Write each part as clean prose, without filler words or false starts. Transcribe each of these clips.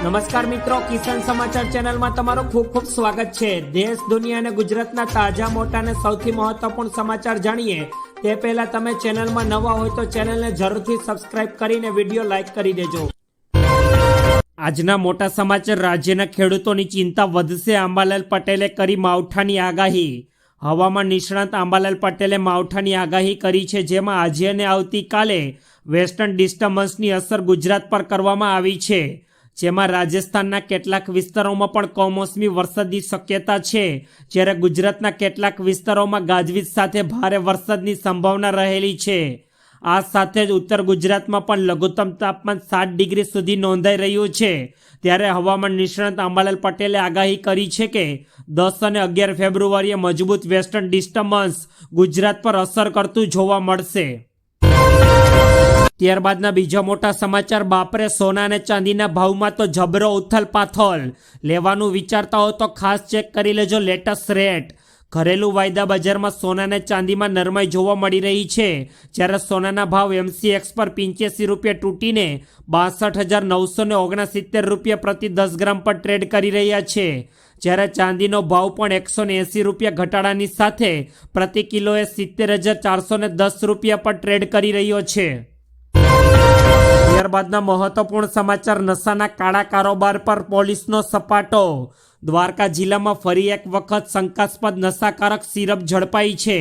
નમસ્કાર મિત્રો, કિસાન સમાચાર ચેનલમાં તમારું ખૂબ ખૂબ સ્વાગત છે। દેશ, દુનિયા અને ગુજરાતના તાજા, મોટા અને સૌથી મહત્વપૂર્ણ સમાચાર જાણીએ તે પહેલા તમે ચેનલમાં નવા હોય તો ચેનલને જરૂરથી સબસ્ક્રાઇબ કરીને વિડીયો લાઈક કરી દેજો। આજના મોટા સમાચાર। રાજ્યના ખેડૂતોની ચિંતા વધશે, આંબાલાલ પટેલે કરી માવઠાની આગાહી। હવામાન નિષ્ણાત આંબાલાલ પટેલે માવઠાની આગાહી કરી છે, જેમાં આજે અને આવતીકાલે વેસ્ટર્ન ડિસ્ટર્બન્સની અસર ગુજરાત પર કરવામાં આવી છે, જેમાં રાજસ્થાનના કેટલાક વિસ્તારોમાં પણ કમોસમી વરસાદની શક્યતા છે, જ્યારે ગુજરાતના કેટલાક વિસ્તારોમાં ગાજવીજ સાથે ભારે વરસાદની સંભાવના રહેલી છે। આ સાથે જ ઉત્તર ગુજરાતમાં પણ લઘુત્તમ તાપમાન 7 ડિગ્રી સુધી નોંધાઈ રહ્યું છે। ત્યારે હવામાન નિષ્ણાત આંબાલાલ પટેલે આગાહી કરી છે કે 10 અને 11 ફેબ્રુઆરીએ મજબૂત વેસ્ટર્ન ડિસ્ટર્બન્સ ગુજરાત પર અસર કરતું જોવા મળશે। ત્યારબાદના બીજા મોટા સમાચાર। બાપરે, સોના અને ચાંદીના ભાવમાં તો જબરો ઉથલ પાથલ। લેવાનું વિચારતા હો તો ખાસ ચેક કરી લેજો લેટેસ્ટ રેટ। ઘરેલું વાયદા બજારમાં સોના અને ચાંદીમાં નરમાઈ જોવા મળી રહી છે, જ્યારે સોનાના ભાવ MCX પર 85 રૂપિયા તૂટીને 62,969 રૂપિયા પ્રતિ 10 ગ્રામ પર ટ્રેડ કરી રહ્યા છે, જ્યારે ચાંદીનો ભાવ પણ 180 રૂપિયા ઘટાડાની સાથે પ્રતિ કિલોએ 70,410 રૂપિયા પર ટ્રેડ કરી રહ્યો છે। ત્યારબાદના મહત્વપૂર્ણ સમાચાર। નશાના કાળા કારોબાર પર પોલીસનો સપાટો। દ્વારકા જિલ્લામાં ફરી એક વખત શંકાસ્પદ નશાકારક સિરપ ઝડપાઈ છે,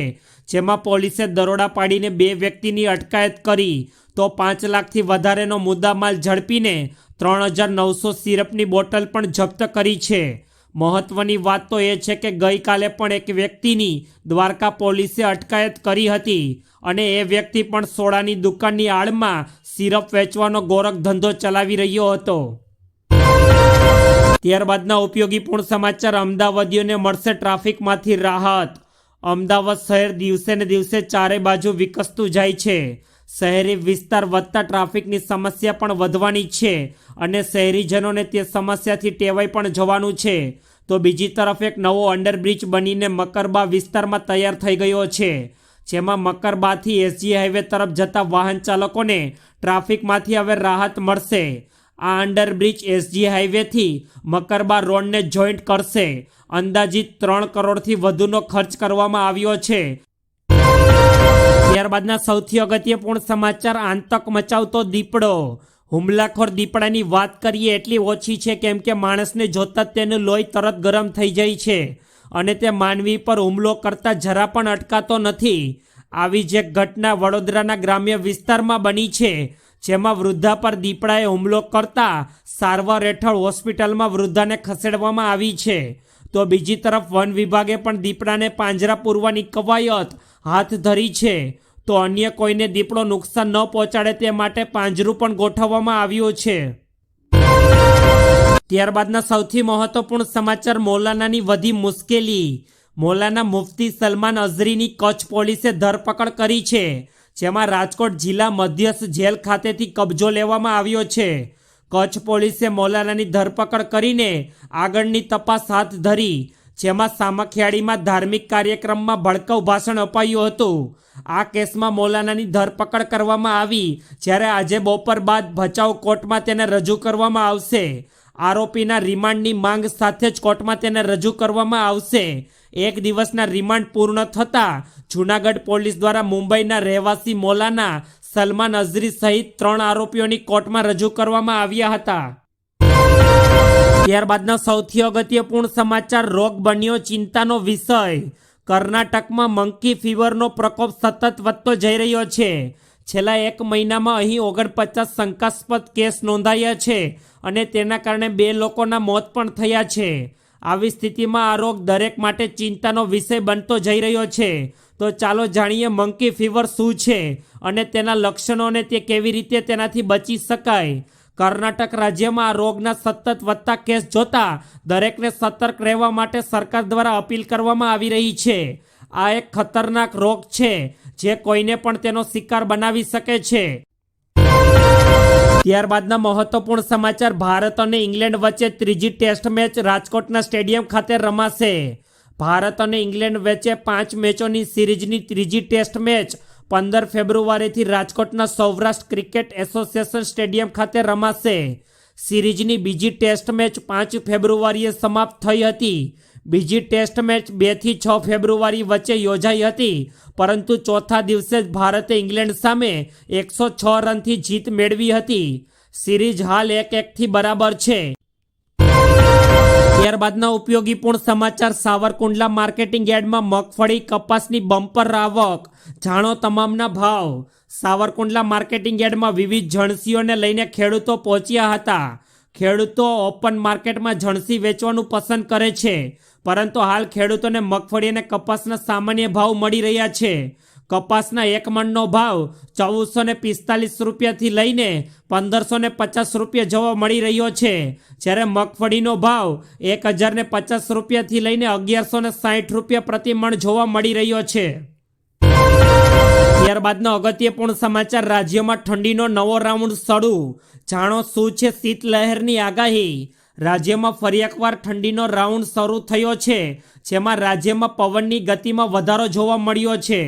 જેમાં પોલીસે દરોડા પાડીને 2 વ્યક્તિની અટકાયત કરી તો 5 લાખથી વધારેનો મુદ્દામાલ ઝડપીને 3,900 સિરપની બોટલ પણ જપ્ત કરી છે। મહત્વની વાત તો એ છે કે ગઈકાલે પણ એક વ્યક્તિની દ્વારકા પોલીસે અટકાયત કરી હતી, અને એ વ્યક્તિ પણ સોડાની દુકાનની આડમાં સિરપ વેચવાનો ગોરખ ધંધો ચલાવી રહ્યો હતો। ત્યારબાદના ઉપયોગીપૂર્ણ સમાચાર। અમદાવાદીઓને મળશે ટ્રાફિકમાંથી રાહત। અમદાવાદ શહેર દિવસે ને દિવસે ચારે બાજુ વિકસતું જાય છે। શહેરી વિસ્તાર વધતા ટ્રાફિકની સમસ્યા પણ વધવાની છે, અને શહેરીજનોને તે સમસ્યાથી ટેવાઈ પણ જવાનું છે। તો બીજી તરફ એક નવો અંડરબ્રિજ બનીને મકરબા વિસ્તારમાં તૈયાર થઈ ગયો છે, જેમાં મકરબાથી SG હાઈવે તરફ જતા વાહન ચાલકોને ટ્રાફિકમાંથી હવે રાહત મળશે। આ અંડરબ્રિજ SG હાઈવેથી મકરબા રોડને જોઈન્ટ કરશે। અંદાજિત 3 કરોડથી વધુનો ખર્ચ કરવામાં આવ્યો છે। ત્યારબાદના સૌથી અગત્યપૂર્ણ સમાચાર। આતંક મચાવતો દીપડો। હુમલાખોર દીપડાની વાત કરીએ એટલી ઓછી છે, કેમ કે માણસને જોતા તેનું લોહી તરત ગરમ થઈ જાય છે, અને તે માનવી પર હુમલો કરતા જરા પણ અટકાતો નથી। આવી જ એક ઘટના વડોદરાના ગ્રામ્ય વિસ્તારમાં બની છે, જેમાં વૃદ્ધા પર દીપડાએ હુમલો કરતા સારવાર હેઠળ હોસ્પિટલમાં વૃદ્ધાને ખસેડવામાં આવી છે। તો બીજી તરફ વન વિભાગે પણ દીપડાને પાંજરા પૂરવાની કવાયત હાથ ધરી છે, તો અન્ય કોઈને દીપડો નુકસાન ન પહોંચાડે તે માટે પાંજરું પણ ગોઠવવામાં આવ્યું છે। ત્યારબાદના સૌથી મહત્વપૂર્ણ સમાચાર। મૌલાનાની વધી મુશ્કેલી। મૌલાના મુફ્તી સલમાન અઝહરીની કચ્છ પોલીસે ધરપકડ કરી છે, જેમાં રાજકોટ જિલ્લા મધ્યસ્થ જેલ ખાતેથી કબજો લેવામાં આવ્યો છે। કચ્છ પોલીસે મૌલાનાની ધરપકડ કરીને આગળની તપાસ હાથ ધરી, જેમાં સામખિયાળીમાં ધાર્મિક કાર્યક્રમમાં ભડકાઉ ભાષણ અપાયું હતું। આ કેસમાં મૌલાનાની ધરપકડ કરવામાં આવી, જ્યારે આજે બપોર બાદ ભચાઉ કોર્ટમાં તેને રજૂ કરવામાં આવશે। આરોપીના રિમાન્ડની માંગ સાથે જ કોર્ટમાં તેને રજૂ કરવામાં આવશે। 1 દિવસના રિમાન્ડ પૂર્ણ થતાં જૂનાગઢ પોલીસ દ્વારા મુંબઈના રહેવાસી મૌલાના સલમાન અઝહરી સહિત 3 આરોપીઓની કોર્ટમાં રજૂ કરવામાં આવ્યા હતા। ત્યારબાદના સૌથી અગત્યપૂર્ણ સમાચાર। રોગ બન્યો ચિંતાનો વિષય। કર્ણાટકમાં મંકી ફીવરનો પ્રકોપ સતત વધતો જઈ રહ્યો છે। છેલ્લા 1 મહિનામાં અહીં 49 શંકાસ્પદ કેસ નોંધાયા છે, અને તેના કારણે 2 લોકોના મોત પણ થયા છે। આવી સ્થિતિમાં આ રોગ દરેક માટે ચિંતાનો વિષય બનતો જઈ રહ્યો છે। તો ચાલો જાણીએ મંકી ફીવર શું છે અને તેના લક્ષણો, અને તે કેવી રીતે તેનાથી બચી શકાય। કર્ણાટક રાજ્યમાં આ રોગના સતત વધતા કેસ જોતા દરેકને સતર્ક રહેવા માટે સરકાર દ્વારા અપીલ કરવામાં આવી રહી છે। આ એક ખતરનાક રોગ છે, જે કોઈને પણ તેનો શિકાર બનાવી શકે છે। ત્યારબાદના મહત્વપૂર્ણ સમાચાર। ભારત અને ઇંગ્લેન્ડ વચ્ચે ત્રીજી ટેસ્ટ મેચ રાજકોટના સ્ટેડિયમ ખાતે રમાશે। ભારત અને ઇંગ્લેન્ડ વચ્ચે 5 મેચોની સિરીઝની ત્રીજી ટેસ્ટ મેચ 15 ફેબ્રુઆરીથી રાજકોટના સૌરાષ્ટ્ર ક્રિકેટ એસોસિએશન સ્ટેડિયમ ખાતે રમાશે। સિરીઝની બીજી ટેસ્ટ મેચ 5 ફેબ્રુઆરીએ સમાપ્ત થઈ હતી. બીજી ટેસ્ટ મેચ 2 થી 6 ફેબ્રુઆરી વચ્ચે યોજાઈ હતી, પરંતુ ચોથા દિવસે જ ભારતે ઇંગ્લેન્ડ સામે 106 રનથી જીત મેળવી હતી. સિરીઝ હાલ 1-1 બરાબર છે. ત્યારબાદના ઉપયોગીપૂર્ણ સમાચાર. સાવરકુંડલા માર્કેટિંગ યાર્ડમાં મગફળી કપાસની બમ્પર આવક. જાણો તમામના ભાવ. સાવરકુંડલા માર્કેટિંગ યાર્ડમાં વિવિધ જણસીઓને લઈને ખેડૂતો પહોંચ્યા હતા. ખેડૂતો ઓપન માર્કેટમાં જણસી વેચવાનું પસંદ કરે છે, પરંતુ હાલ ખેડૂતોને મગફળી અને કપાસના સામાન્ય ભાવ મળી રહ્યા છે. કપાસના 1 મણનો ભાવ 1445 રૂપિયાથી લઈને 1550 રૂપિયા જેવો મળી રહ્યો છે, જ્યારે મગફળીનો ભાવ 1050 રૂપિયાથી લઈને 1160 રૂપિયા પ્રતિ મણ જોવા મળી રહ્યો છે. ત્યારબાદનો અગત્યપૂર્ણ સમાચાર. રાજ્યમાં ઠંડીનો નવો રાઉન્ડ શરૂ. જાણો શું છે શીત લહેરની આગાહી. રાજ્યમાં ફરી એકવાર ઠંડીનો રાઉન્ડ શરૂ થયો છે, જેમાં રાજ્યમાં પવનની ગતિમાં વધારો જોવા મળ્યો છે.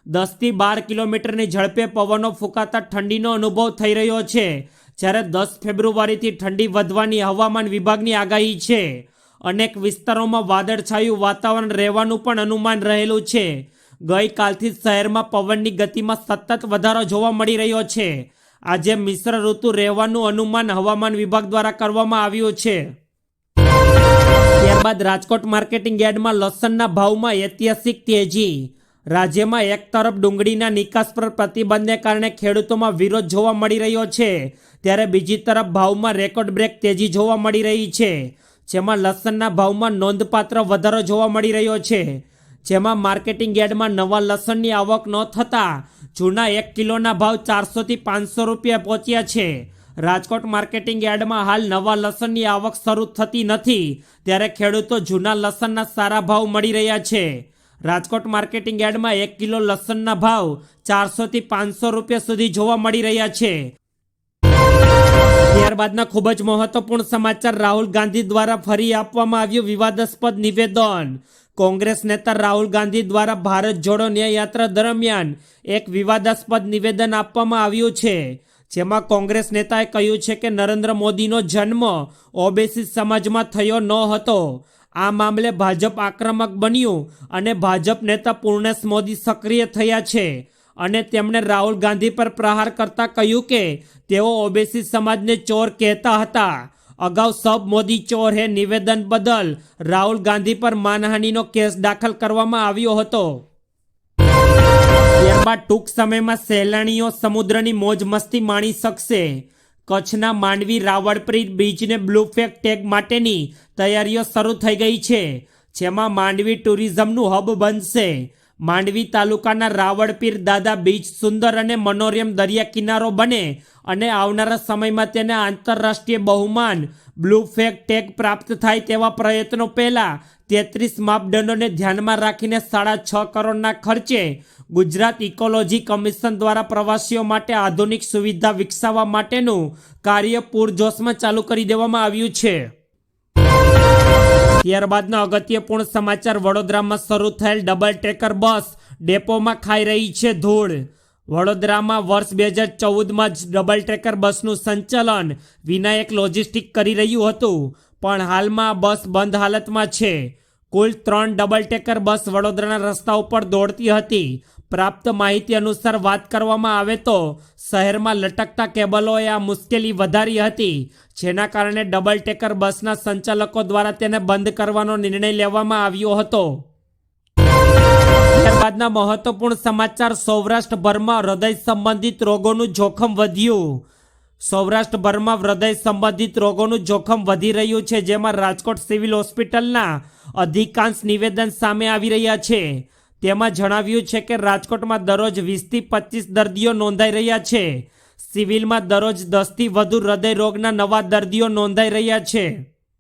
10 થી 12 કિલોમીટરની ઝડપે પવનો ફૂંકાતા ઠંડીનો અનુભવ થઈ રહ્યો છે, જ્યારે 10 ફેબ્રુઆરીથી ઠંડી વધવાની હવામાન વિભાગની આગાહી છે. અનેક વિસ્તારોમાં વાદળછાયું વાતાવરણ રહેવાનું પણ અનુમાન રહેલું છે. ગઈકાલથી શહેરમાં પવનની ગતિમાં સતત વધારો જોવા મળી રહ્યો છે. આજે મિશ્ર ઋતુ રહેવાનું અનુમાન હવામાન વિભાગ દ્વારા કરવામાં આવ્યું છે. ત્યારબાદ રાજકોટ માર્કેટિંગ યાર્ડમાં લસણના ભાવમાં ઐતિહાસિક તેજી. રાજ્યમાં એક તરફ ડુંગળીના નિકાસ પર પ્રતિબંધને કારણે ખેડૂતોમાં વિરોધ જોવા મળી રહ્યો છે, ત્યારે બીજી તરફ ભાવમાં રેકોર્ડ બ્રેક તેજી જોવા મળી રહી છે, જેમાં લસણના ભાવમાં નોંધપાત્ર વધારો જોવા મળી રહ્યો છે. જેમાં માર્કેટિંગ યાર્ડમાં નવા લસણની આવક ન થતાં જૂના 1 કિલોના ભાવ 400 થી 500 રૂપિયા પહોંચ્યા છે. રાજકોટ માર્કેટિંગ યાર્ડમાં હાલ નવા લસણની આવક શરૂ થતી નથી, ત્યારે ખેડૂતો જૂના લસણના સારા ભાવ મળી રહ્યા છે. રાજકોટ માર્કેટિંગ યાર્ડમાં 1 કિલો લસણના ભાવ 400 થી 500 રૂપિયા સુધી જોવા મળી રહ્યા છે. ત્યારબાદના ખૂબ જ મહત્વપૂર્ણ સમાચાર. રાહુલ ગાંધી દ્વારા ફરી આપવામાં આવ્યું વિવાદાસ્પદ નિવેદન. કોંગ્રેસ નેતા રાહુલ ગાંધી દ્વારા ભારત જોડો ન્યાય યાત્રા દરમિયાન એક વિવાદાસ્પદ નિવેદન આપવામાં આવ્યું છે, જેમાં કોંગ્રેસ નેતાએ કહ્યું છે કે નરેન્દ્ર મોદીનો જન્મ ઓબીસી સમાજમાં થયો ન હતો. આ મામલે ભાજપ આક્રમક બન્યું અને ભાજપ નેતા પૂર્ણેશ મોદી સક્રિય થયા છે અને તેમણે રાહુલ ગાંધી પર પ્રહાર કરતા કહ્યું કે તેઓ ઓબીસી સમાજને ચોર કહેતા હતા. અગાઉ સબ મોદી ચોર હે નિવેદન બદલ રાહુલ ગાંધી પર માનહાનિનો કેસ દાખલ કરવામાં આવ્યો હતો. ત્યારબાદ ટૂંક સમયમાં સહેલાણીઓ સમુદ્રની મોજ મસ્તી માણી શકશે. કચ્છના માંડવી રાવળપીર બીચને બ્લુ ફ્લેગ ટેગ માટેની તૈયારીઓ શરૂ થઈ ગઈ છે, જેમાં માંડવી ટુરિઝમનું હબ બનશે. માંડવી તાલુકાના રાવળપીર દાદા બીચ સુંદર અને મનોરમ દરિયા કિનારો બને અને આવનારા સમયમાં તેને આંતરરાષ્ટ્રીય બહુમાન બ્લુ ફ્લેગ ટેગ પ્રાપ્ત થાય તેવા પ્રયત્નો પહેલા 33 માપદંડોને ધ્યાનમાં રાખીને 6.5 કરોડના ખર્ચે ગુજરાત ઇકોલોજી કમિશન દ્વારા પ્રવાસીઓ માટે આધુનિક સુવિધા વિકસાવવા માટેનું કાર્ય પૂરજોશમાં ચાલુ કરી દેવામાં આવ્યું છે. ત્યારબાદના અગત્યપૂર્ણ સમાચાર. વડોદરામાં શરૂ થયેલ ડબલ ટ્રેકર બસ ડેપોમાં ખાઈ રહી છે ધૂળ. વડોદરામાં વર્ષ 2014માં જ ડબલ ટ્રેકર બસનું સંચાલન વિનાયક લોજિસ્ટિક કરી રહ્યું હતું, પણ હાલમાં બસ બંધ હાલતમાં છે. કુલ 3 ડબલ ટ્રેકર બસ વડોદરાના રસ્તા ઉપર દોડતી હતી. પ્રાપ્ત માહિતી અનુસાર વાત કરવામાં આવે તો શહેરમાં લટકતા કેબલોએ આ મુશ્કેલી વધારી હતી, જેના કારણે ડબલ ટેકર બસના સંચાલકો દ્વારા તેને બંધ કરવાનો નિર્ણય લેવામાં આવ્યો હતો. ત્યારબાદના મહત્વપૂર્ણ સમાચાર. સૌરાષ્ટ્રભરમાં હૃદય સંબંધિત રોગોનું જોખમ વધ્યું. સૌરાષ્ટ્રભરમાં હૃદય સંબંધિત રોગોનું જોખમ વધી રહ્યું છે, જેમાં રાજકોટ સિવિલ હોસ્પિટલના અધિકાંશ નિવેદન સામે આવી રહ્યા છે. તેમાં જણાવ્યું છે કે રાજકોટમાં દરરોજ 20 થી 25 દર્દીઓ નોંધાઈ રહ્યા છે. સિવિલમાં દરરોજ 10 થી વધુ હૃદય રોગના નવા દર્દીઓ નોંધાઈ રહ્યા છે.